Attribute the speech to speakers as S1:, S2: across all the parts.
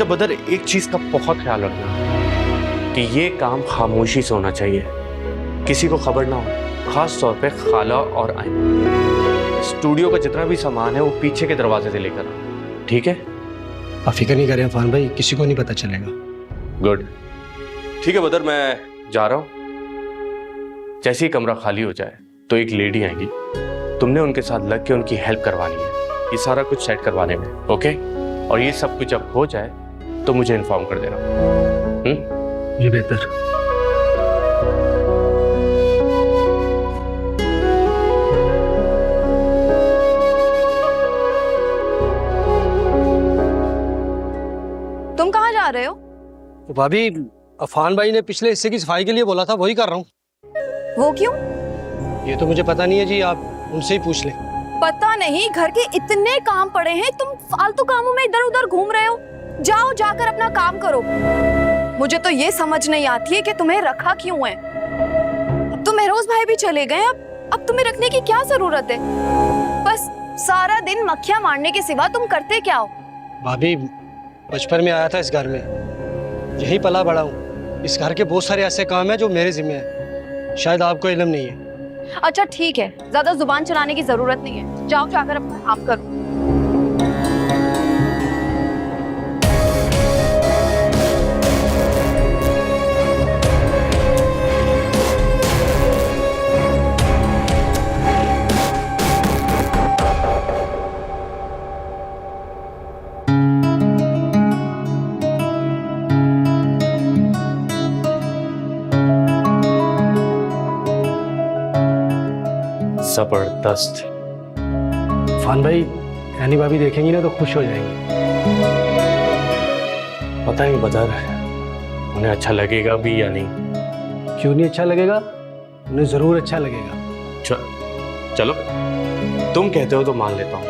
S1: बदर, एक चीज का बहुत ख्याल रखना कि ये काम खामोशी से होना चाहिए, किसी को खबर ना हो, खास तौर पे खाला और आयमा। स्टूडियो का जितना भी सामान है वो पीछे के दरवाजे से लेकर आना, ठीक है?
S2: आप फिक्र नहीं करें अफान भाई, किसी को नहीं पता चलेगा।
S1: गुड, ठीक है बदर, मैं जा रहा हूँ। जैसे ही कमरा खाली हो जाए तो एक लेडी आएगी, तुमने उनके साथ लग के उनकी हेल्प करवानी है, ये सारा कुछ सेट करवाने में, ओके? और ये सब कुछ जब हो जाए तो मुझे इन्फॉर्म कर देना।
S2: ये बेहतर।
S3: तुम कहाँ जा रहे हो?
S2: तो भाभी, अफान भाई ने पिछले हिस्से की सफाई के लिए बोला था, वही कर रहा हूँ।
S3: वो क्यों?
S2: ये तो मुझे पता नहीं है जी, आप उनसे ही पूछ लें।
S3: पता नहीं, घर के इतने काम पड़े हैं, तुम फालतू कामों में इधर उधर घूम रहे हो। जाओ, जाकर अपना काम करो। मुझे तो ये समझ नहीं आती है कि तुम्हें रखा क्यों है। अब तो महरोज भाई भी चले गए, अब तुम्हें रखने की क्या जरूरत है? बस सारा दिन मक्खियां मारने के सिवा तुम करते क्या हो?
S2: भाभी, बचपन में आया था इस घर में, यही पला बड़ा हूँ। इस घर के बहुत सारे ऐसे काम हैं जो मेरे जिम्मे हैं, शायद आपको इल्म नहीं है।
S3: अच्छा ठीक है, ज्यादा जुबान चलाने की जरूरत नहीं है। जाओ, जाकर अपना काम करो।
S1: जबरदस्त।
S2: अफान भाई, यानी भाभी देखेंगी ना तो खुश हो जाएंगी।
S1: पता नहीं बदर, उन्हें अच्छा लगेगा भी या नहीं।
S2: क्यों नहीं अच्छा लगेगा? उन्हें जरूर अच्छा लगेगा।
S1: चलो, तुम कहते हो तो मान लेता हूँ।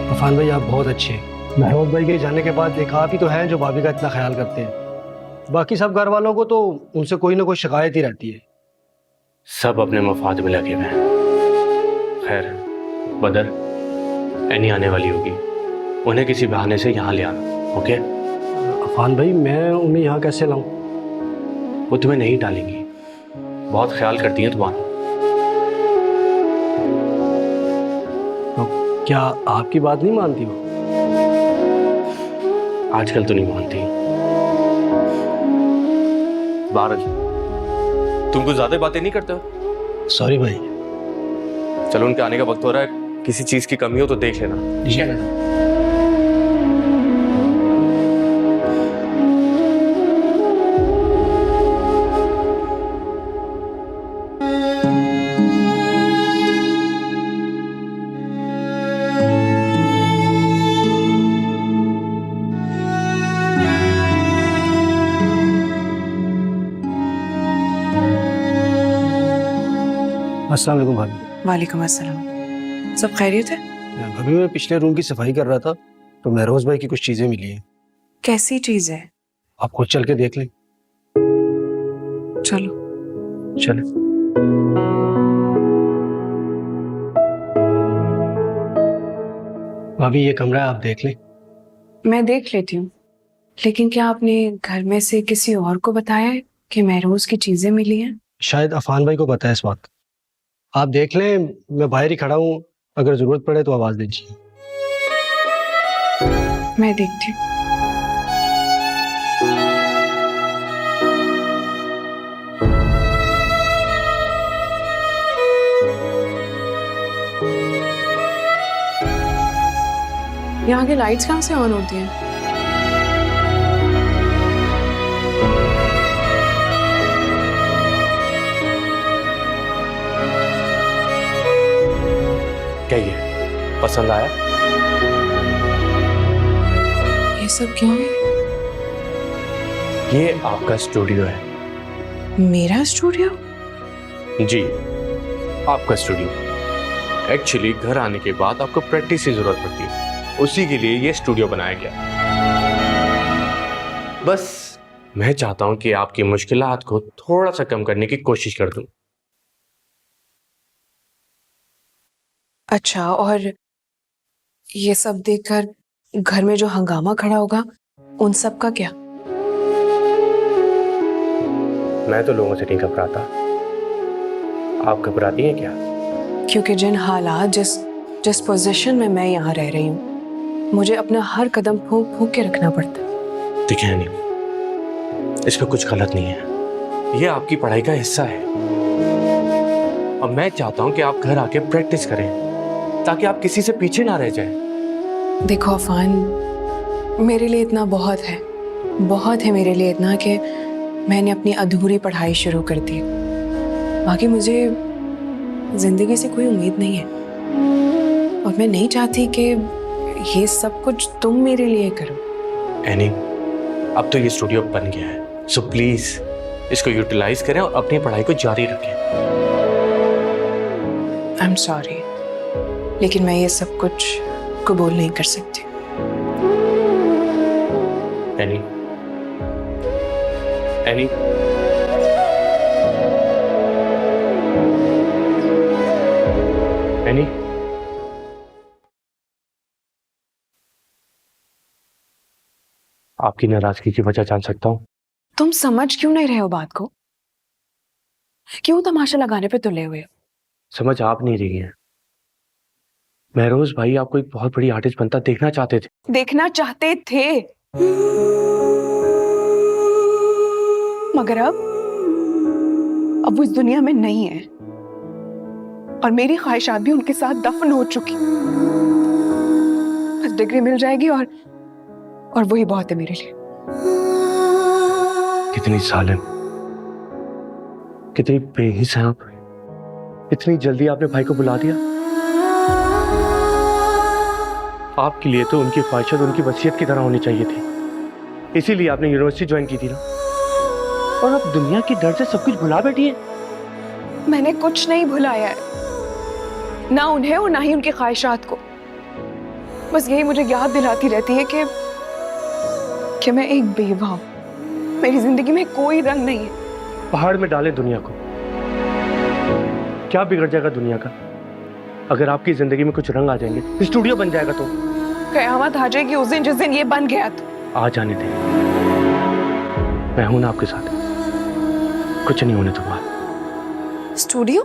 S2: अफान भाई, आप बहुत अच्छे हैं। महरोज भाई के जाने के बाद एक आप ही तो हैं जो भाभी का इतना ख्याल करते हैं। बाकी सब घर वालों को तो उनसे कोई ना कोई शिकायत ही रहती है।
S1: सब अपने मफाद में लगे हुए हैं। खैर बदर, एनी आने वाली होगी, उन्हें किसी बहाने से यहाँ ले आना, ओके?
S2: अफान भाई, मैं उन्हें यहाँ कैसे लाऊं?
S1: वो तुम्हें नहीं डालेंगी, बहुत ख्याल करती हैं तुम्हारा।
S2: तो क्या आपकी बात नहीं मानती वो?
S1: आजकल तो नहीं मानती। बारज, तुम कुछ ज्यादा बातें नहीं करते हो?
S2: सॉरी भाई।
S1: चलो, उनके आने का वक्त हो रहा है, किसी चीज की कमी हो तो देख लेना, ठीक है?
S2: अस्सलाम वालेकुम भाभी।
S4: वालेकुम अस्सलाम। सब खैरियत है?
S2: भाभी, मैं पिछले रूम की सफाई कर रहा था तो महरोज भाई की कुछ चीजें मिली हैं।
S4: कैसी चीज है?
S2: आप खुद चल के देख लें।
S4: चलो।
S2: चले। भाभी, ये कमरा आप देख लें।
S4: मैं देख लेती हूँ, लेकिन क्या आपने घर में से किसी और को बताया है कि महरोज की चीजें मिली हैं?
S2: शायद अफान भाई को पता है इस बात। आप देख लें, मैं बाहर ही खड़ा हूँ, अगर जरूरत पड़े तो आवाज दीजिए।
S4: मैं देखती हूँ। यहाँ की लाइट्स कहाँ से ऑन होती हैं?
S1: क्या ये पसंद आया?
S4: ये सब क्या है?
S1: ये आपका स्टूडियो है।
S4: मेरा स्टूडियो?
S1: जी, आपका स्टूडियो। एक्चुअली घर आने के बाद आपको प्रैक्टिस की जरूरत पड़ती है, उसी के लिए ये स्टूडियो बनाया गया। बस मैं चाहता हूं कि आपकी मुश्किलात को थोड़ा सा कम करने की कोशिश कर दूं।
S4: अच्छा, और ये सब देखकर घर में जो हंगामा खड़ा होगा उन सब का क्या?
S1: मैं तो लोगों से नहीं घबराता, आप घबराती हैं क्या?
S4: क्योंकि जिन हालात जिस पोजीशन में मैं यहाँ रह रही हूँ, मुझे अपना हर कदम फूंक फूंक के रखना पड़ता है।
S1: देखिए नहीं, इसमें कुछ गलत नहीं है, ये आपकी पढ़ाई का हिस्सा है। और मैं चाहता हूँ कि आप घर आके प्रैक्टिस करें ताकि आप किसी से पीछे ना रह जाएं।
S4: देखो अफान, मेरे लिए इतना बहुत है मेरे लिए इतना कि मैंने अपनी अधूरी पढ़ाई शुरू कर दी। बाकी मुझे जिंदगी से कोई उम्मीद नहीं है और मैं नहीं चाहती कि ये सब कुछ तुम मेरे लिए करो।
S1: एनी, अब तो ये स्टूडियो बन गया है, सो प्लीज इसको यूटिलाइज करें और अपनी पढ़ाई को जारी रखें।
S4: आई एम सॉरी, लेकिन मैं ये सब कुछ कबूल नहीं कर सकती।
S1: एनी, एनी, एनी, आपकी नाराजगी की वजह जान सकता हूँ?
S4: तुम समझ क्यों नहीं रहे हो बात को? क्यों तमाशा लगाने पे तुले हुए हो?
S1: समझ आप नहीं रही हैं। महरोज भाई आपको एक बहुत बड़ी आर्टिस्ट बनता देखना चाहते थे।
S4: देखना चाहते थे, मगर अब वो इस दुनिया में नहीं है और मेरी ख्वाहिशात भी उनके साथ दफन हो चुकी। बस डिग्री मिल जाएगी और वही बहुत है मेरे लिए।
S1: कितनी जालिम, कितनी बेहिस हैं आप। इतनी जल्दी आपने भाई को बुला दिया। आपके लिए तो उनकी ख्वाहिशात उनकी वसीयत की तरह होनी चाहिए थी, इसीलिए आपने यूनिवर्सिटी ज्वाइन की थी ना। और अब दुनिया की डर से सब कुछ भुला बैठी है।
S4: मैंने कुछ नहीं भुलाया है, ना उन्हें और ना ही उनकी ख्वाहिशात को। बस यही मुझे याद दिलाती रहती है कि मैं एक बेवा हूं, मेरी जिंदगी में कोई रंग नहीं है।
S1: पहाड़ में डालें दुनिया को, क्या बिगड़ जाएगा दुनिया का? अगर आपकी जिंदगी में कुछ रंग आ जाएंगे, स्टूडियो बन जाएगा तो
S4: कयामत आ जाएगी उस दिन जिस दिन ये बन गया तो।
S1: आ जाने दें, मैं हूं ना आपके साथ, कुछ नहीं होने दूंगा।
S3: स्टूडियो?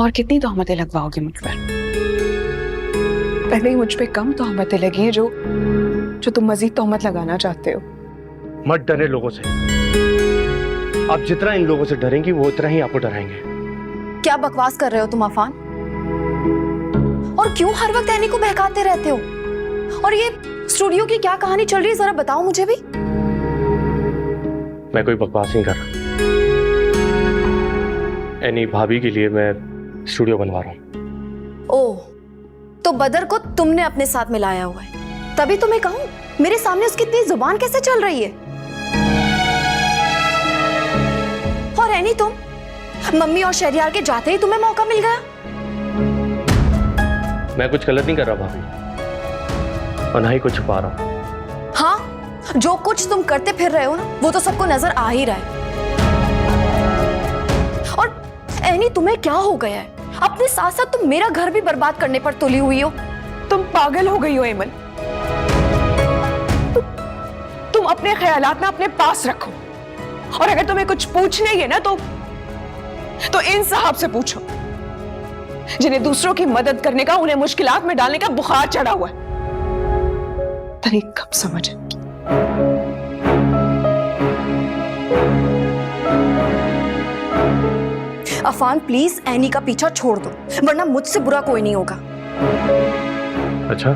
S4: और कितनी तोहमतें लगवाओगे मुझ पर? पहले ही मुझ पे कम तोहमतें लगी हैं जो तुम मजीद तोहमत लगाना चाहते हो।
S1: मत डरे लोगों से, आप जितना इन लोगों से डरेंगी वो उतना ही आपको डराएंगे।
S3: क्या बकवास कर रहे हो तुम अफान? और क्यों हर वक्त एनी को बहकाते रहते हो? और ये स्टूडियो की क्या कहानी चल रही है, जरा बताओ मुझे भी।
S1: मैं कोई बकवास नहीं कर रहा। एनी भाभी के लिए मैं स्टूडियो बनवा रहा हूँ।
S3: ओह, तो बदर को तुमने अपने साथ मिलाया हुआ है, तभी तुम्हें कहूं मेरे सामने उसकी इतनी जुबान कैसे चल रही है? और एनी तुम, मम्मी और शहरियार के जाते ही तुम्हें मौका मिल गया।
S1: मैं कुछ गलत नहीं कर रहा भाभी, और ना ही कुछ छुपा रहा हूँ।
S3: हाँ, जो कुछ तुम करते फिर रहे हो ना, वो तो सबको नजर आ ही रहा है। और एनी तुम्हें क्या हो गया है? अपने साथ साथ तुम मेरा घर भी बर्बाद करने पर तुली हुई हो।
S4: तुम पागल हो गई हो एमन। तुम अपने ख्यालात ना अपने पास रखो, और अगर तुम्हें कुछ पूछना ही है ना तो इन साहब से पूछो, जिन्हें दूसरों की मदद करने का, उन्हें मुश्किलात में डालने का बुखार चढ़ा हुआ है। तनी कब समझ आएगी?
S3: अफान प्लीज एनी का पीछा छोड़ दो, वरना मुझसे बुरा कोई नहीं होगा।
S1: अच्छा,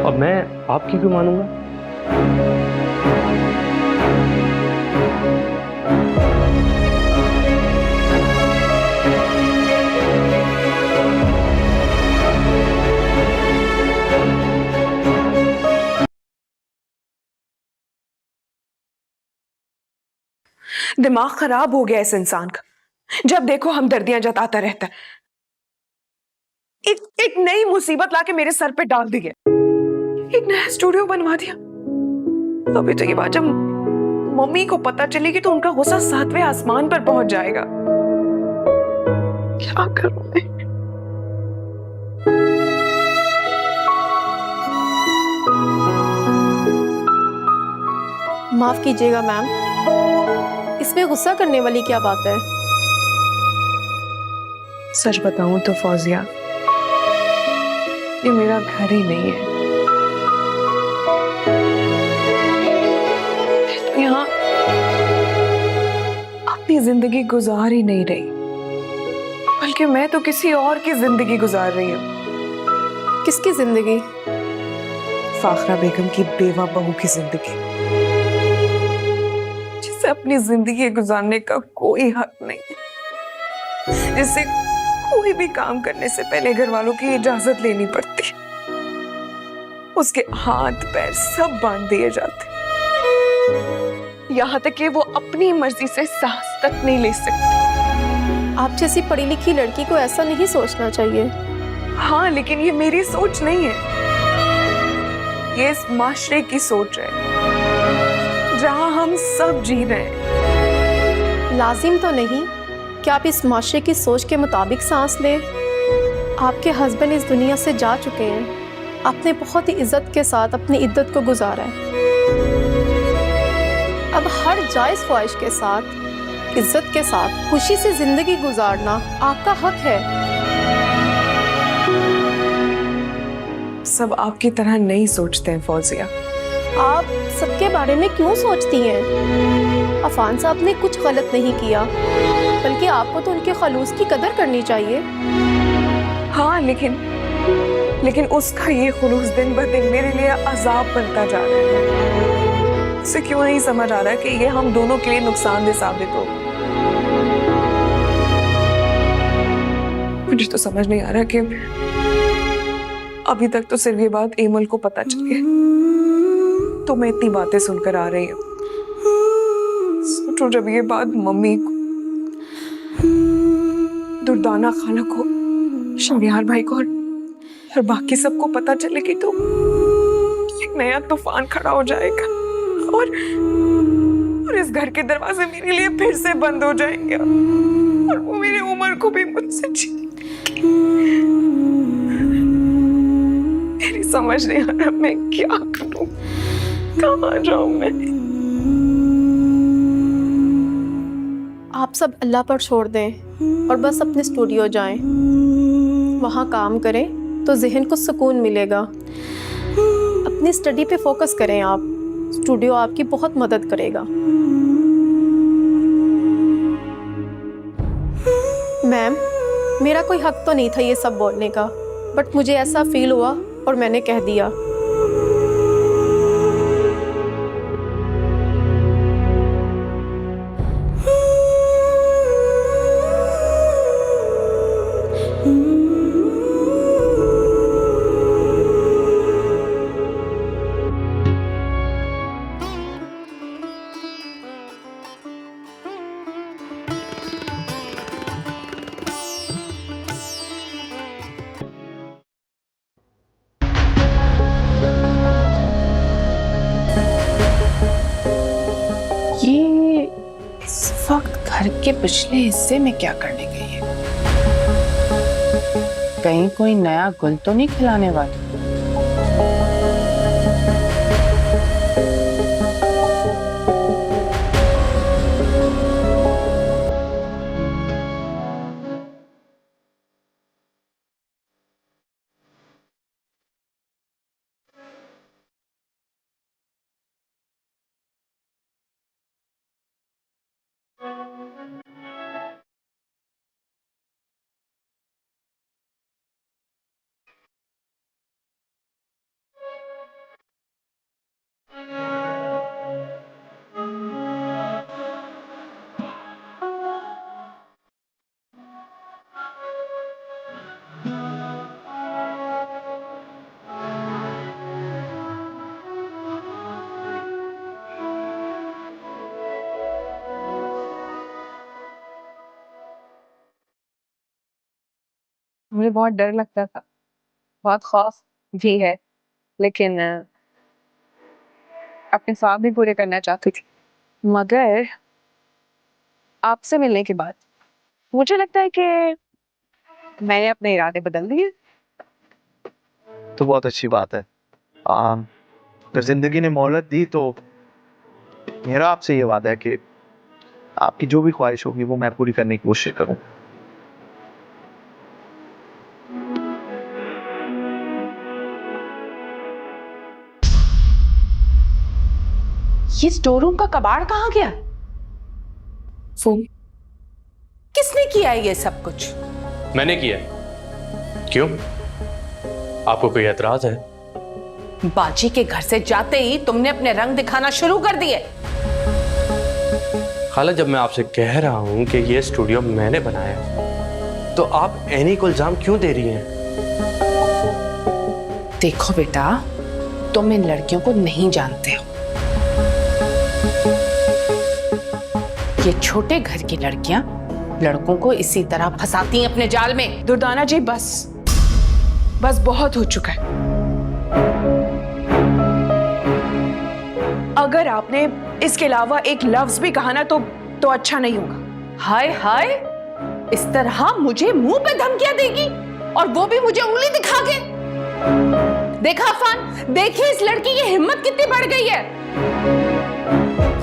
S1: अब मैं आपकी क्यों मानूंगा?
S4: दिमाग खराब हो गया इस इंसान का, जब देखो हमदर्दियां जताता रहता है। एक नई मुसीबत लाके मेरे सर पे डाल दी है, एक नया स्टूडियो बनवा दिया। अभी तो ये बात जब मम्मी को पता चलेगी तो उनका गुस्सा 7वें आसमान पर पहुंच जाएगा। क्या करूं मैं?
S5: माफ कीजिएगा मैम, इसमें गुस्सा करने वाली क्या बात है?
S4: सच बताऊं तो फौजिया, ये मेरा घर ही नहीं है। तो यहाँ अपनी जिंदगी गुजार ही नहीं रही, बल्कि मैं तो किसी और की जिंदगी गुजार रही हूँ।
S5: किसकी जिंदगी?
S4: फाखरा बेगम की बेवा बहू की जिंदगी, जिसे अपनी जिंदगी गुजारने का कोई हक नहीं है, जिसे कोई भी काम करने से पहले घर वालों की इजाजत लेनी पड़ती, उसके हाथ पैर सब बांध दिए जाते, यहाँ तक कि वो अपनी मर्जी से सांस तक नहीं ले सकती।
S5: आप जैसी पढ़ी लिखी लड़की को ऐसा नहीं सोचना चाहिए।
S4: हाँ, लेकिन ये मेरी सोच नहीं है, ये इस माशरे की सोच है जहां हम सब जी रहे हैं।
S5: लाजिम तो नहीं कि आप इस माशरे की सोच के मुताबिक सांस लें। आपके हस्बैंड इस दुनिया से जा चुके हैं, आपने बहुत ही इज्जत के साथ अपनी इद्दत को गुजारा है। अब हर जायज़ ख्वाहिश के साथ, इज्जत के साथ खुशी से जिंदगी गुजारना आपका हक है।
S4: सब आपकी तरह नहीं सोचते हैं फौजिया।
S5: आप सबके बारे में क्यों सोचती हैं? अफान साहब ने कुछ गलत नहीं किया, बल्कि आपको तो उनके खलूस की कदर करनी चाहिए।
S4: हाँ, लेकिन उसका ये खुलूस दिन ब दिन मेरे लिए अजाब बनता जा रहा है। उसे क्यों नहीं समझ आ रहा कि ये हम दोनों के लिए नुकसानदेह साबित हो। मुझे तो समझ नहीं आ रहा कि अभी तक तो सिर्फ ये बात एमल को पता चली है, तो मैं इतनी बातें सुनकर आ रही हूँ। सोचो जब ये बात मम्मी को, दुर्दाना खाला को, शनियार भाई को और बाकी सबको पता चलेगी तो एक नया तूफान खड़ा हो जाएगा और इस घर के दरवाजे मेरे लिए फिर से बंद हो जाएंगे और वो मेरी उम्र को भी मुझसे मेरी समझ नहीं आ रहा मैं क्या करूं, कहाँ जाऊं मैं।
S5: आप सब अल्लाह पर छोड़ दें और बस अपने स्टूडियो जाएं, वहाँ काम करें तो जहन को सुकून मिलेगा। अपनी स्टडी पे फोकस करें आप, स्टूडियो आपकी बहुत मदद करेगा। मैम, मेरा कोई हक तो नहीं था ये सब बोलने का, बट मुझे ऐसा फील हुआ और मैंने कह दिया।
S6: ये इस वक्त घर के पिछले हिस्से में क्या करने गई है? कहीं कोई नया गुल तो नहीं खिलाने वाली?
S7: मुझे बहुत डर लगता था, बहुत खौफ भी है, लेकिन अपने ख्वाब भी पूरे करना चाहती थी। मगर आपसे मिलने के बाद मुझे लगता है कि मैंने अपने इरादे बदल दिए।
S8: तो बहुत अच्छी बात है। अगर जिंदगी ने मोहलत दी तो मेरा आपसे ये वादा है कि आपकी जो भी ख्वाहिश होगी वो मैं पूरी करने की कोशिश करूँ।
S6: ये स्टोर रूम का कबाड़ कहाँ गया?
S4: वो
S6: किसने किया है ये सब कुछ?
S1: मैंने किया है। क्यों, आपको कोई एतराज है?
S6: बाजी के घर से जाते ही तुमने अपने रंग दिखाना शुरू कर दिए।
S1: खाला, जब मैं आपसे कह रहा हूं कि ये स्टूडियो मैंने बनाया है, तो आप एनी को इल्जाम क्यों दे रही हैं?
S6: देखो बेटा, तुम इन लड़कियों को नहीं जानते हो। ये छोटे घर की लड़कियां लड़कों को इसी तरह फंसाती हैं अपने जाल में।
S4: दुर्दाना जी, बस बस बहुत हो चुका है। अगर आपने इसके अलावा एक लफ्ज भी कहा ना तो अच्छा नहीं होगा।
S6: हाय हाय, इस तरह मुझे मुंह पे धमकियां देगी, और वो भी मुझे उंगली दिखा के। देखा अफान, देखिए इस लड़की की हिम्मत कितनी बढ़ गई है।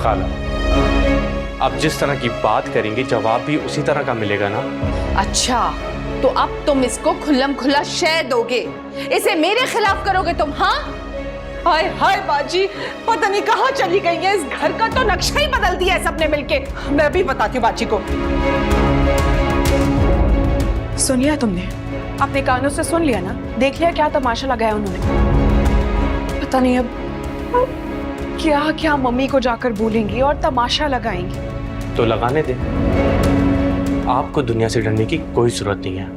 S1: खाला, आप जिस तरह की बात करेंगे जवाब भी उसी तरह का मिलेगा ना।
S6: अच्छा, तो अब तुम इसको खुल्लम खुल्ला शय दोगे, इसे मेरे खिलाफ करोगे तुम? हाँ, हाय हाय बाजी, पता नहीं कहाँ चली गई है। इस घर का तो नक्शा ही बदल दिया है सबने मिलके। मैं भी बताती हूँ बाजी को।
S4: सुन लिया तुमने? अपने कानों से सुन लिया ना? देख लिया क्या तमाशा लगाया उन्होंने? पता नहीं अब क्या क्या मम्मी को जाकर बोलेंगी और तमाशा लगाएंगी।
S1: तो लगाने दे, आपको दुनिया से डरने की कोई जरूरत नहीं है।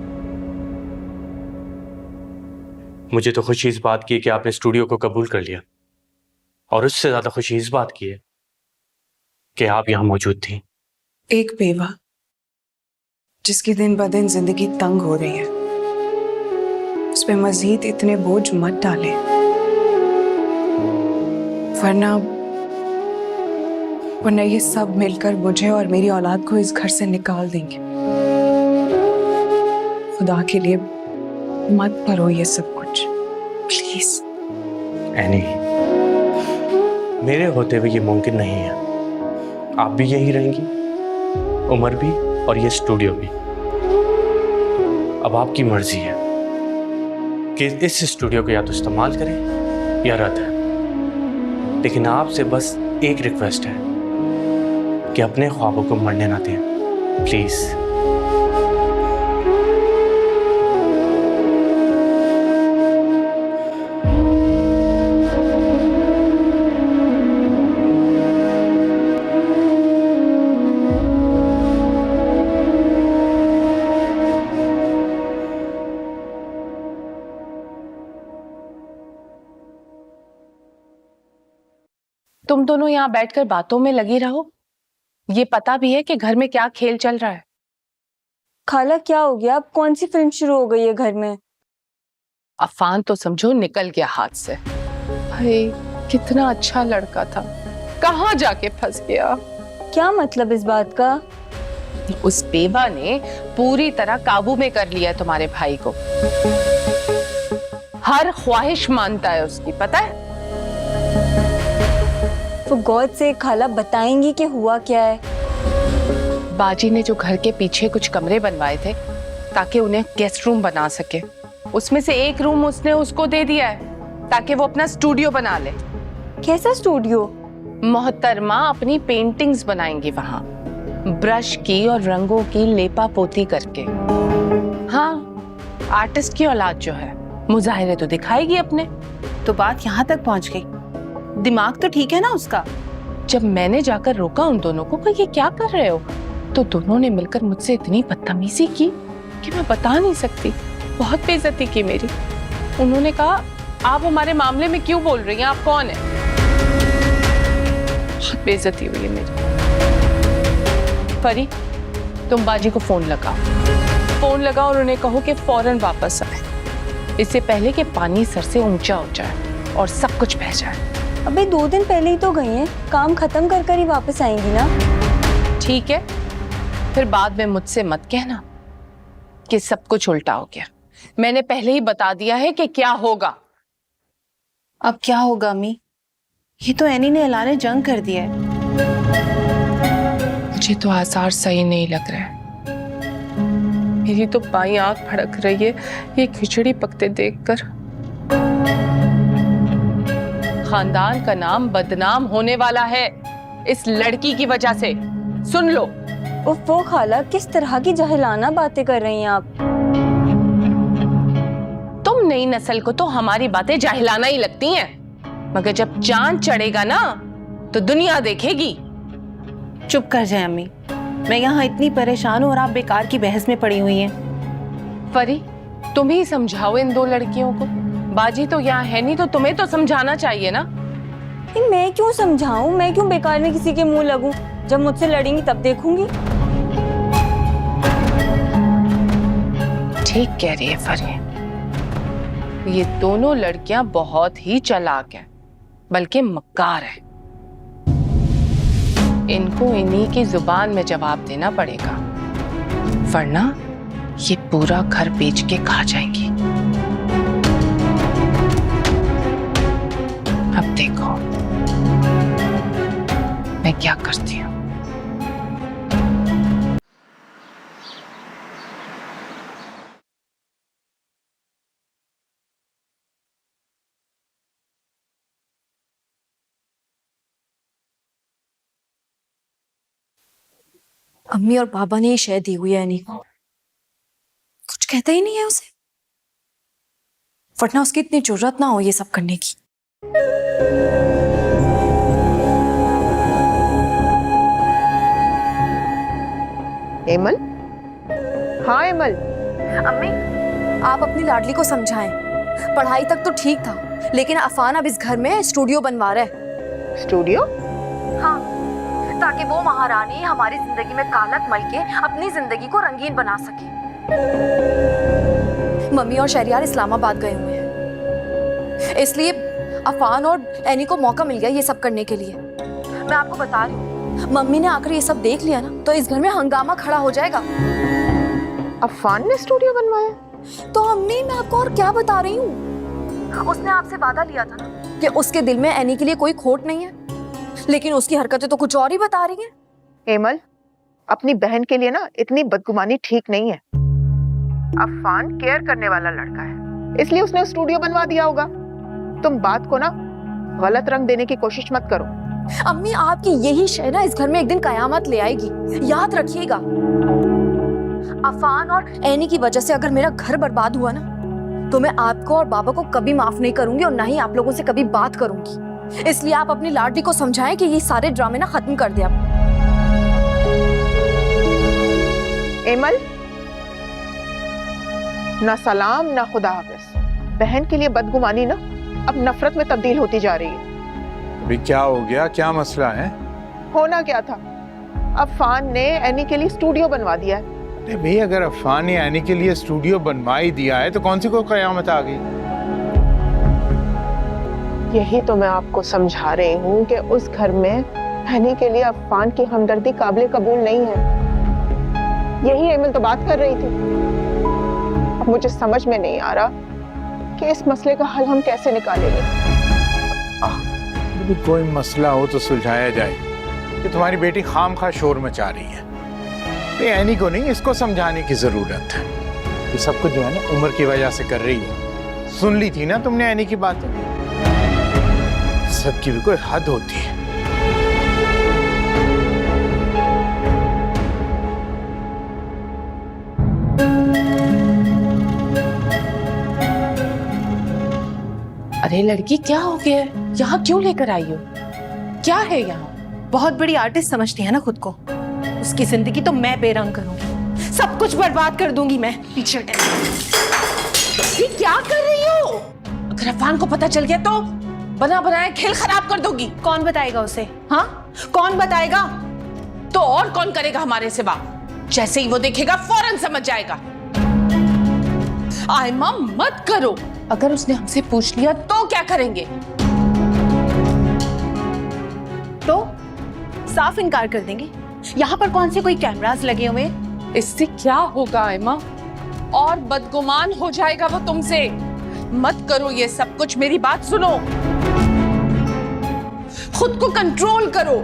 S1: मुझे तो खुशी इस बात की है कि आपने स्टूडियो को कबूल कर लिया, और उससे ज्यादा खुशी इस बात की है कि आप यहां मौजूद थी।
S4: एक बेवा जिसकी दिन ब दिन जिंदगी तंग हो रही है, उस पे मजीद इतने बोझ मत डालें, वरना ये सब मिलकर मुझे और मेरी औलाद को इस घर से निकाल देंगे। खुदा के लिए मत करो ये सब कुछ, प्लीज।
S1: एनी, मेरे होते हुए ये मुमकिन नहीं है। आप भी यही रहेंगी, उमर भी, और ये स्टूडियो भी। अब आपकी मर्जी है कि इस स्टूडियो को या तो इस्तेमाल करें या रद्द है। लेकिन आपसे बस एक रिक्वेस्ट है कि अपने ख्वाबों को मरने ना दें, प्लीज।
S6: तुम दोनों यहाँ बैठकर बातों में लगी रहो। ये पता भी है कि घर में क्या खेल चल रहा है।
S9: खाला क्या हो गया? अब कौन सी फिल्म शुरू हो गई है घर में?
S6: अफान तो समझो निकल गया हाथ से। भाई कितना अच्छा लड़का था, कहाँ जाके फंस गया।
S9: क्या मतलब इस बात का?
S6: उस बेवा ने पूरी तरह काबू में कर लिया तुम्हारे भाई को। हर ख्वाहिश मानता है उसकी, पता है?
S9: तो गॉड से खाला बताएंगी कि हुआ क्या है?
S6: बाजी ने जो घर के पीछे कुछ कमरे बनवाए थे ताकि उन्हें गेस्ट रूम बना सके, उसमें से एक रूम उसने उसको दे दिया है ताकि वो अपना स्टूडियो बना ले।
S9: कैसा स्टूडियो?
S6: मोहतरमा अपनी पेंटिंग्स बनाएंगी वहां, ब्रश की और रंगों की लेपा पोती करके। हाँ, आर्टिस्ट की औलाद जो है मुजाहिरे तो दिखाएगी अपने।
S10: तो बात यहाँ तक पहुँच गई। दिमाग तो ठीक है ना उसका?
S6: जब मैंने जाकर रोका उन दोनों को कि ये क्या कर रहे हो, तो दोनों ने मिलकर मुझसे इतनी बदतमीजी की कि मैं बता नहीं सकती। बहुत बेइज्जती की मेरी। उन्होंने कहा, आप हमारे मामले में क्यों बोल रही हैं, आप कौन है? बहुत बेइज्जती हुई है मेरी। परी, तुम बाजी को फोन लगाओ और उन्हें कहो कि फौरन वापस आए, इससे पहले कि पानी सर से ऊंचा हो जाए और सब कुछ बह जाए।
S9: अबे 2 दिन पहले ही तो गई हैं, काम खत्म कर कर ही वापस आएंगी ना?
S6: ठीक है, फिर बाद में मुझसे मत कहना कि सब कुछ उल्टा हो गया। मैंने पहले ही बता दिया है कि क्या होगा।
S10: अब क्या होगा अम्मी? ये तो एनी ने ऐलान जंग कर दिया है।
S7: मुझे तो आसार सही नहीं लग रहा है। मेरी तो बाईं आंख फड़क रही है ये खिचड़ी पकते देखकर। खानदान का नाम बदनाम होने वाला है इस लड़की की वजह से। सुन लो।
S9: वो खाला, किस तरह की जहलाना बातें कर रही हैं आप?
S7: तुम नई नस्ल को तो हमारी बातें जाहिलाना ही लगती हैं, मगर जब चांद चढ़ेगा ना तो दुनिया देखेगी।
S10: चुप कर जाए अम्मी, मैं यहाँ इतनी परेशान हूँ और आप बेकार की बहस में पड़ी हुई हैं।
S7: फरी, तुम ही समझाओ इन दो लड़कियों को। बाजी तो यहाँ है नहीं, तो तुम्हें तो समझाना चाहिए ना।
S9: मैं क्यों समझाऊं? मैं क्यों बेकार में किसी के मुंह लगूं? जब मुझसे लड़ेंगी तब देखूंगी।
S7: ठीक कह रही है फरी, ये दोनों लड़कियां बहुत ही चालाक हैं, बल्कि मक्कार है। इनको इन्हीं की जुबान में जवाब देना पड़ेगा, वरना ये पूरा घर बेच के खा जाएंगी। अब देखो मैं क्या करती हूँ।
S3: अम्मी और पापा ने ये शय दी हुई है एनी को, कुछ कहता ही नहीं है उसे, वरना उसकी इतनी जरूरत ना हो ये सब करने की।
S6: एमल? हाँ एमल।
S3: अम्मी, आप अपनी लाडली को समझाएं। पढ़ाई तक तो ठीक था, लेकिन अफान अब इस घर में स्टूडियो बनवा रहा है।
S6: स्टूडियो?
S3: हाँ, ताकि वो महारानी हमारी जिंदगी में कालक मल के अपनी जिंदगी को रंगीन बना सके। मम्मी और शहरियार इस्लामाबाद गए हुए हैं, इसलिए अफान और एनी को मौका मिल गया ये सब करने के लिए। मैं आपको बता रही हूँ, मम्मी ने आकर ये सब देख लिया ना तो इस घर में हंगामा खड़ा हो जाएगा।
S6: अफान ने स्टूडियो बनवाया?
S3: तो अम्मी, मैं आपको और क्या बता रही हूँ, उसने आपसे वादा लिया था ना कि उसके दिल में एनी के लिए कोई खोट नहीं है, लेकिन उसकी हरकतें तो कुछ और ही बता रही हैं।
S6: एमल, अपनी बहन के लिए ना इतनी बदगुमानी ठीक नहीं है। अफान केयर करने वाला लड़का है, इसलिए उसने स्टूडियो बनवा दिया होगा। तुम बात को ना गलत रंग देने की कोशिश मत करो।
S3: अम्मी, आपकी यही शय ना इस घर में एक दिन कयामत ले आएगी, याद रखिएगा। अफान और एनी की वजह से अगर मेरा घर बर्बाद हुआ ना तो मैं आपको और बाबा को कभी माफ नहीं करूंगी और ना ही आप लोगों से कभी बात करूंगी। इसलिए आप अपनी लाडली को समझाएं कि ये सारे ड्रामे ना खत्म कर दे अब।
S6: एमल, ना सलाम ना खुदा हाफिज। बहन के लिए बदगुमानी ना अब नफरत में तब्दील होती जा रही है।
S11: अभी क्या हो गया, क्या मसला है?
S6: होना क्या था, अफान ने एनी के लिए स्टूडियो बनवा दिया है।
S11: अरे भाई, अगर अफान ने एनी के लिए स्टूडियो बनवा ही दिया है तो कौन सी कोई कयामत आ गई?
S6: यही तो मैं आपको समझा रही हूँ कि उस घर में एनी के लिए अफान की हमदर्दी काबिल कबूल नहीं है। यही एमल तो बात कर रही थी। अब मुझे समझ में नहीं आ रहा कि इस मसले का हल हम कैसे निकालेंगे।
S11: यदि कोई मसला हो तो सुलझाया जाए। कि तुम्हारी बेटी खामखा शोर मचा रही है, ये एनी को नहीं, इसको समझाने की जरूरत है। ये सब कुछ जो है ना उम्र की वजह से कर रही है। सुन ली थी ना तुमने एनी की बातें? सबकी भी कोई हद होती है।
S7: अरे लड़की, क्या हो गया? यहाँ क्यों लेकर आई हो? क्या है यहाँ?
S10: बहुत बड़ी आर्टिस्ट समझती है ना खुद को। उसकी जिंदगी तो मैं बेरंग करूंगी, सब कुछ बर्बाद कर दूंगी मैं। पीछे
S7: ये क्या कर रही हो? अगर अफान को पता चल गया तो बना बनाया खेल खराब कर दोगी।
S10: कौन बताएगा उसे? हाँ, कौन बताएगा?
S7: तो और कौन करेगा हमारे सिवा? जैसे ही वो देखेगा फौरन समझ जाएगा। आयमा, मत करो। अगर उसने हमसे पूछ लिया तो क्या करेंगे?
S10: तो साफ इनकार कर देंगे। यहाँ पर कौन से कोई कैमरास लगे हुए?
S7: इससे क्या होगा आयमा? और बदगुमान हो जाएगा वो तुमसे। मत करो ये सब कुछ, मेरी बात सुनो। खुद को कंट्रोल करो।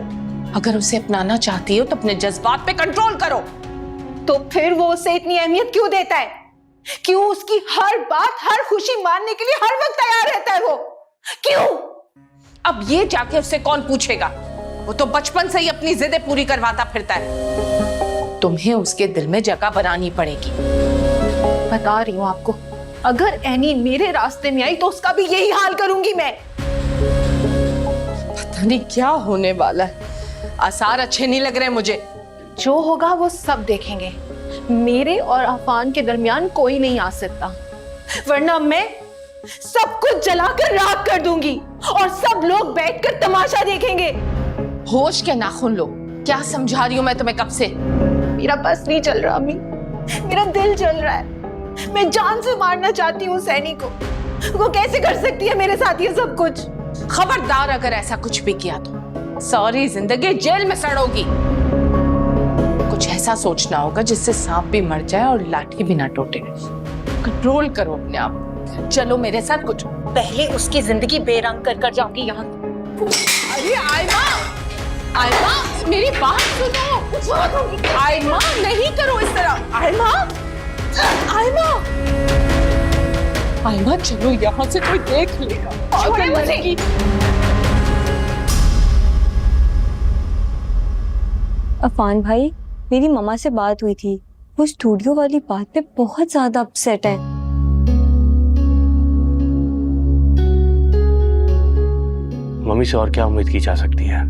S6: अगर उसे अपनाना चाहती हो तो अपने जज्बात पे कंट्रोल करो।
S10: तो फिर वो उसे इतनी अहमियत क्यों देता है? क्यों उसकी हर बात, हर खुशी मानने के लिए हर वक्त तैयार रहता है वो? क्यों?
S6: अब ये जाके उससे कौन पूछेगा? वो तो बचपन से ही अपनी जिदें पूरी करवाता फिरता है। तुम्हें उसके दिल में जगह बनानी पड़ेगी।
S10: बता रही हूँ आपको, अगर एनी मेरे रास्ते में आई तो उसका भी यही हाल करूंगी मैं।
S6: पता नहीं क्या होने वाला है, आसार अच्छे नहीं लग रहे मुझे।
S10: जो होगा वो सब देखेंगे। मेरे और अफान के दरमियान कोई नहीं आ सकता, वरना मैं सब कुछ जलाकर राख कर दूंगी और सब लोग बैठकर तमाशा देखेंगे।
S6: होश के नाखून लो। क्या समझा रही हूं मैं तुम्हें कब से?
S10: मेरा बस नहीं चल रहा अम्मी, मेरा दिल जल रहा है। मैं जान से मारना चाहती हूँ सैनी को। वो कैसे कर सकती है मेरे साथ ये सब कुछ?
S6: खबरदार अगर ऐसा कुछ भी किया तो सारी जिंदगी जेल में सड़ोगी। कुछ ऐसा सोचना होगा जिससे सांप भी मर जाए और लाठी भी ना टूटे। कंट्रोल करो अपने आप। चलो मेरे साथ। कुछ
S10: पहले उसकी जिंदगी बेरंग कर कर जाऊंगी यहाँ।
S6: अरे आयमा, आयमा मेरी बात सुनो। आयमा नहीं करो इस तरह। आयमा, आयमा, आयमा चलो यहाँ से, कोई देख लेगा।
S10: छोड़े मुझे।
S9: अफान भाई, मेरी मम्मा से बात हुई थी, वो स्टूडियो वाली बात पे बहुत ज्यादा अपसेट है।
S1: मम्मी से और क्या उम्मीद की जा सकती है?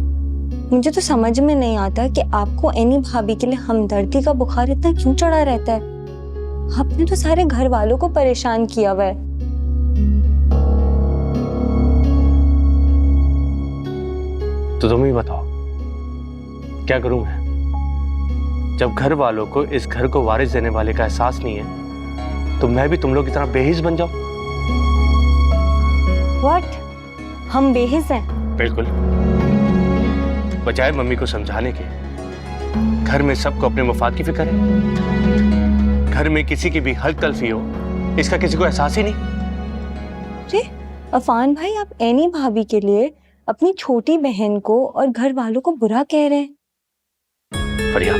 S9: मुझे तो समझ में नहीं आता कि आपको एनी भाभी के लिए हमदर्दी का बुखार इतना क्यों चढ़ा रहता है। आपने तो सारे घर वालों को परेशान किया हुआ है।
S1: तो तुम ही बताओ, क्या करूं मैं? जब घर वालों को इस घर को वारिस देने वाले का एहसास नहीं है, तो मैं भी तुम लोग की तरह बेहिस बन जाऊं?
S9: व्हाट? हम बेहिस हैं?
S1: बिल्कुल। बजाय मम्मी को समझाने के, घर में सबको अपने मफाद की फिक्र है। घर में किसी की भी हल्क तलफी हो, इसका किसी को एहसास ही नहीं।
S9: अरे अफान भाई, आप एनी भाभी के लिए अपनी छोटी बहन को और घर वालों को बुरा कह रहे हैं।
S1: फरिया,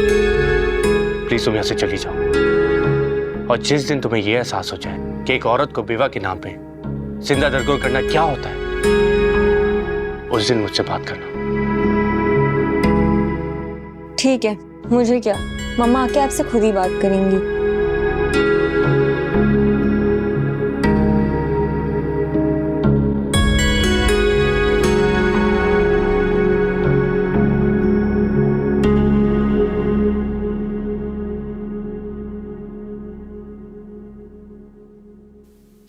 S1: प्लीज तुम यहाँ से चली जाओ। और जिस दिन तुम्हें यह एहसास हो जाए कि एक औरत को विवाह के नाम पे जिंदा दरगोर करना क्या होता है, उस दिन मुझसे बात करना।
S9: ठीक है, मुझे क्या, मम्मा आके आपसे खुद ही बात करेंगी।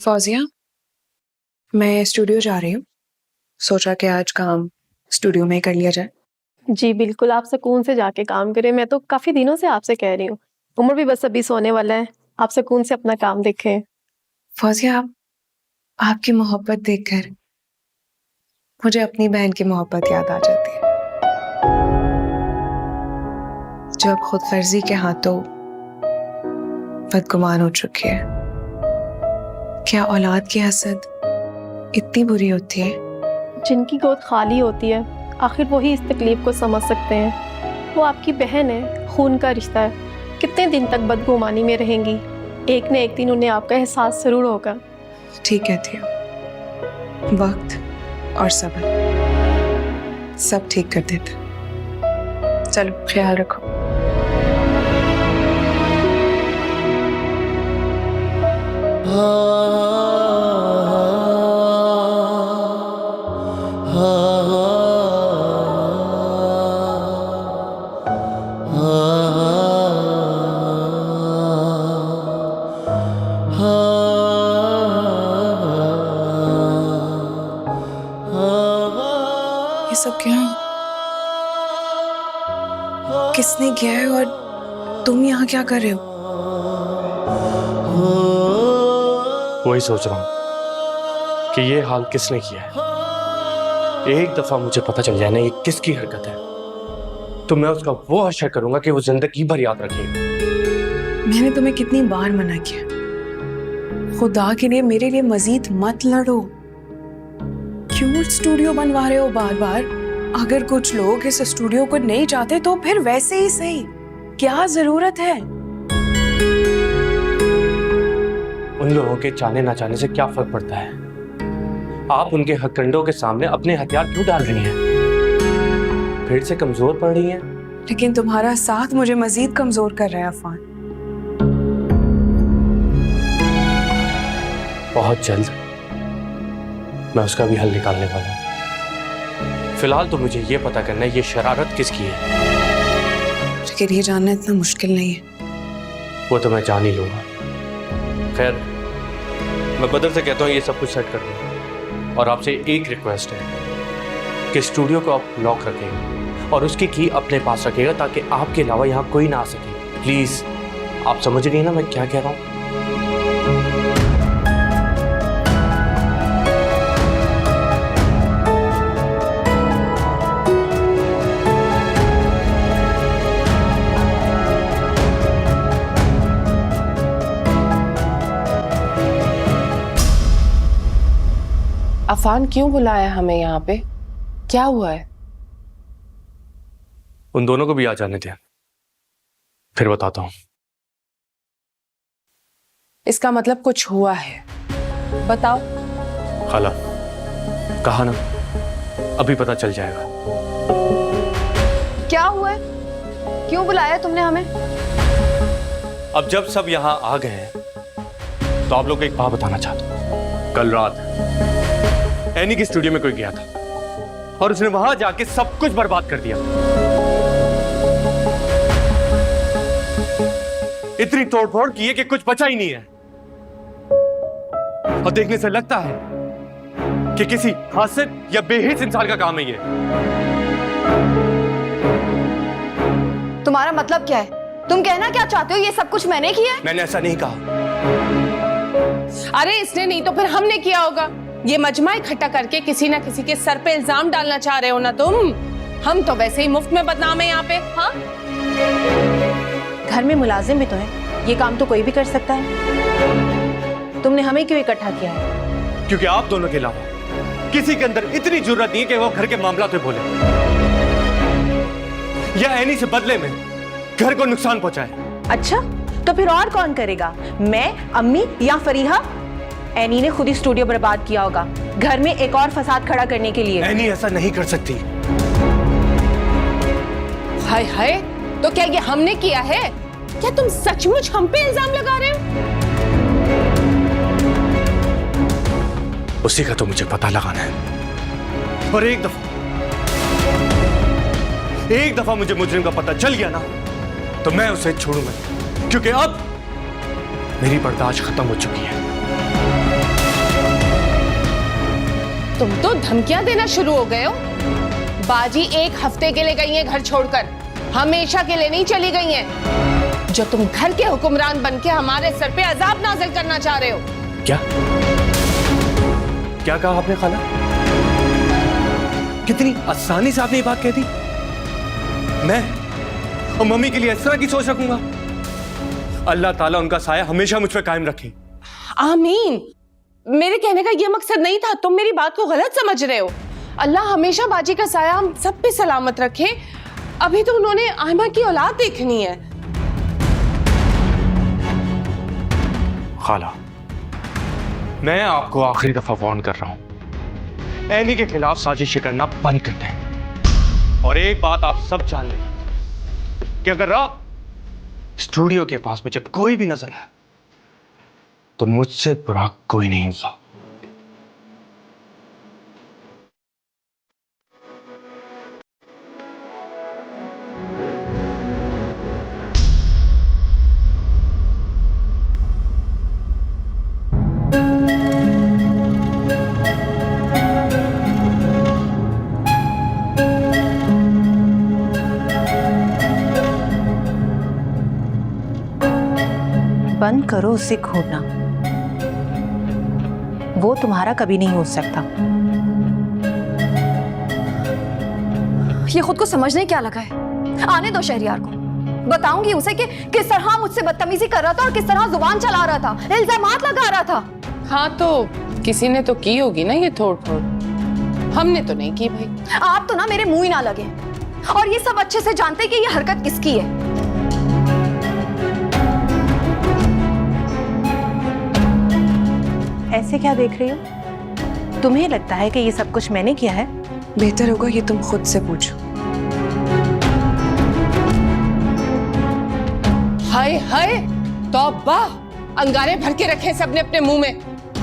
S4: फौजिया, मैं स्टूडियो जा रही हूँ। सोचा कि आज काम स्टूडियो में ही कर लिया जाए।
S5: जी बिल्कुल, आप सुकून से जाके काम करें। मैं तो काफी दिनों से आपसे कह रही हूँ। उमर भी बस अभी सोने वाला है, आप सुकून से अपना काम देखें।
S4: फौजिया, आपकी मोहब्बत देखकर मुझे अपनी बहन की मोहब्बत याद आ जाती है, जो अब खुद फर्जी के हाथों बदगुमान हो चुकी है। क्या औलाद की हसद इतनी बुरी होती है?
S5: जिनकी गोद खाली होती है, आखिर वही इस तकलीफ को समझ सकते हैं। वो आपकी बहन है, खून का रिश्ता है। कितने दिन तक बदगुमानी में रहेंगी? एक न एक दिन उन्हें आपका एहसास जरूर होगा।
S4: ठीक कहती हो, वक्त और सब्र सब ठीक कर देता। चलो, ख्याल रखो। ये सब क्या है? किसने किया है और तुम यहाँ क्या कर रहे हो?
S1: वही सोच रहा हूं कि ये हाल किसने किया है। एक दफा मुझे पता चल जाए ना ये किसकी हरकत है, तो मैं उसका वो हश्र करूंगा कि वो जिंदगी भर याद रखेगा।
S4: मैंने तुम्हें कितनी बार मना किया, खुदा के लिए मेरे लिए मजीद मत लड़ो। क्यों स्टूडियो बनवा रहे हो बार बार? अगर कुछ लोग इस स्टूडियो को नहीं चाहते तो फिर वैसे ही सही, क्या जरूरत है?
S1: उन लोगों के चाहने ना चाहने से क्या फर्क पड़ता है? आप उनके हथकंडों के सामने अपने हथियार क्यों डाल रही हैं? फिर से कमजोर पड़ रही हैं?
S4: लेकिन तुम्हारा साथ मुझे मजीद कमजोर कर रहा है अफान।
S1: बहुत जल्द मैं उसका भी हल निकालने वाला हूं। फिलहाल तो मुझे ये पता करना है ये शरारत किसकी है।
S4: लेकिन ये जानना इतना मुश्किल नहीं है।
S1: वो तो मैं जान ही लूंगा। खैर, मैं बदर से कहता हूँ ये सब कुछ सेट कर दूँ, और आपसे एक रिक्वेस्ट है कि स्टूडियो को आप लॉक रखें और उसकी की अपने पास रखिएगा ताकि आपके अलावा यहाँ कोई ना आ सके। प्लीज, आप समझ रही हैं ना मैं क्या कह रहा हूँ?
S6: अफान क्यों बुलाया हमें यहाँ पे? क्या हुआ है?
S1: उन दोनों को भी आ जाने दें, फिर बताता हूँ।
S6: इसका मतलब कुछ हुआ है, बताओ।
S1: खाला, कहा ना, अभी पता चल जाएगा।
S3: क्या हुआ है? क्यों बुलाया तुमने हमें?
S1: अब जब सब यहाँ आ गए हैं तो आप लोग को एक बात बताना चाहता हूँ। कल रात एनी के स्टूडियो में कोई गया था और उसने वहां जाके सब कुछ बर्बाद कर दिया। इतनी तोड़फोड़ की है कि कुछ बचा ही नहीं है। और देखने से लगता है कि किसी हासिल या बेहिस इंसान का काम है ये।
S3: तुम्हारा मतलब क्या है? तुम कहना क्या चाहते हो? ये सब कुछ मैंने किया है?
S1: मैंने ऐसा नहीं कहा।
S6: अरे इसने नहीं तो फिर हमने किया होगा। ये मजमा इकट्ठा करके किसी ना किसी के सर पे इल्जाम डालना चाह रहे हो ना तुम। हम तो वैसे ही मुफ्त में बदनाम है यहाँ पे। हाँ,
S10: घर में मुलाजिम भी तो है, ये काम तो कोई भी कर सकता है। तुमने हमें क्यों इकट्ठा किया है?
S1: क्योंकि आप दोनों के अलावा किसी के अंदर इतनी जरूरत नहीं है कि वो घर के मामला पे बोले या एनी से बदले में घर को नुकसान पहुंचाए।
S10: अच्छा, तो फिर और कौन करेगा? मैं, अम्मी या फरीहा? एनी ने खुद ही स्टूडियो बर्बाद किया होगा घर में एक और फसाद खड़ा करने के लिए।
S1: एनी ऐसा नहीं कर सकती।
S6: हाय हाय, तो क्या ये हमने किया है? क्या तुम सचमुच हम पे इल्जाम लगा रहे हो?
S1: उसी का तो मुझे पता लगाना है। और एक दफा मुझे मुजरिम का पता चल गया ना तो मैं उसे छोड़ूंगा, क्योंकि अब मेरी बर्दाश्त खत्म हो चुकी है।
S6: तुम तो धमकियां देना शुरू हो गए हो। बाजी एक हफ्ते के लिए गई है घर छोड़कर, हमेशा के लिए नहीं चली गई हैं। जो तुम घर के हुक्मरान बनके हमारे सर पे अजाब नाजिल करना चाह रहे हो।
S1: क्या क्या कहा आपने खाला? कितनी आसानी से आपने ये बात कह दी। मैं और मम्मी के लिए इस तरह की सोच रखूंगा? अल्लाह ताला उनका साया हमेशा मुझ पर कायम रखे।
S6: आमीन। मेरे कहने का ये मकसद नहीं था, तुम मेरी बात को गलत समझ रहे हो। अल्लाह हमेशा बाजी का साया हम सब पे सलामत रखे। अभी तो उन्होंने आयमा की औलाद देखनी है।
S1: खाला, मैं आपको आखिरी दफा वार्न कर रहा हूं, एनी के खिलाफ साजिशें करना बंद कर दें। और एक बात आप सब जान लें कि अगर आप स्टूडियो के पास में जब कोई भी नजर आए तो मुझसे बुरा कोई नहीं होगा।
S10: बंद करो उसे खोना, वो तुम्हारा कभी नहीं हो सकता।
S3: ये खुद को समझने क्या लगा है? आने दो शहरियार को, बताऊंगी उसे कि किस तरह मुझसे बदतमीजी कर रहा था और किस तरह जुबान चला रहा था, इल्जामात लगा रहा था।
S6: हाँ, तो किसी ने तो की होगी ना ये तोड़ फोड़। हमने तो नहीं की भाई।
S3: आप तो ना मेरे मुंह ही ना लगे, और ये सब अच्छे से जानते हैं कि ये हरकत किसकी है।
S10: ऐसे क्या देख रही हो? तुम्हें लगता है कि ये सब कुछ मैंने किया है?
S4: बेहतर होगा ये तुम खुद से पूछो।
S6: हाय हाय, तौबा, अंगारे भर के रखे सबने अपने मुंह में।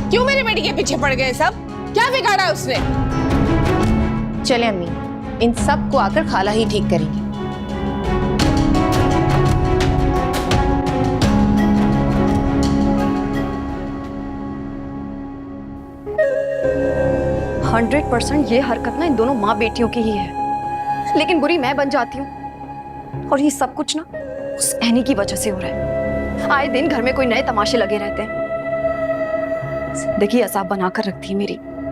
S6: क्यों मेरी बेटी के पीछे पड़ गए सब? क्या बिगाड़ा उसने?
S10: चले अम्मी, इन सब को आकर खाला ही ठीक करेंगी।
S3: 100% ये हरकत ना इन दोनों माँ बेटियों की ही है, लेकिन बुरी मैं बन जाती हूँ। और ये सब कुछ ना उस एनी की वजह से हो रहा है। आए दिन घर में कोई नए तमाशे लगे रहते हैं। जिंदगी अजाब बनाकर रखती है मेरी।